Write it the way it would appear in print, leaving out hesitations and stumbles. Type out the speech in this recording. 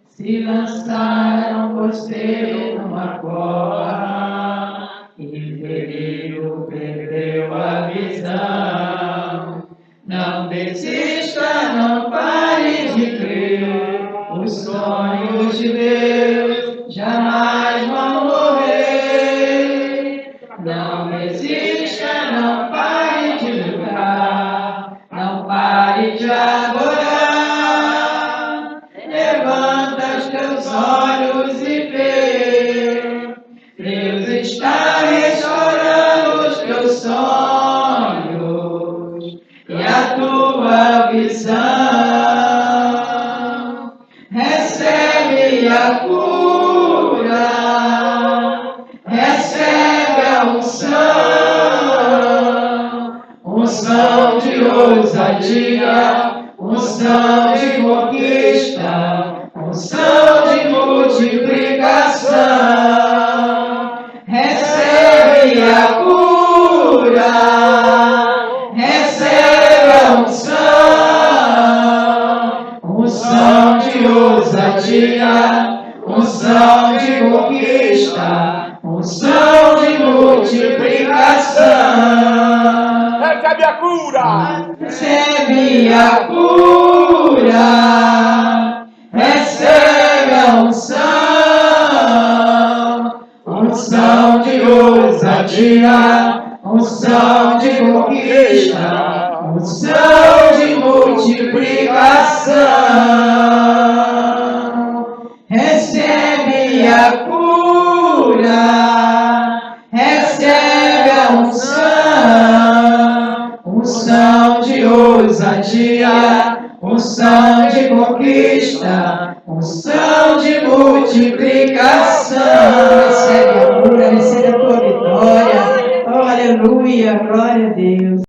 Se lançaram você numa cova, inferido perdeu a visão. Não desista, não pare de crer, os sonhos de Deus jamais vão morrer. Não desista, não pare de lutar, não pare de adorar. Levanta os teus olhos e vê, Deus está restaurando os teus sonhos e a tua visão. Recebe a cura, recebe a unção de ousadia, unção de conquista, unção de multiplicação. Recebe a cura, recebe a unção de ousadia, unção de conquista, unção de multiplicação. Recebe a cura! Recebe a cura, recebe a unção de ousadia, unção de conquista, unção de multiplicação. Recebe a cura, recebe a unção de ousadia, unção de conquista, unção de multiplicação. Recebe a cura, recebe a tua vitória. Oh, aleluia, glória a Deus.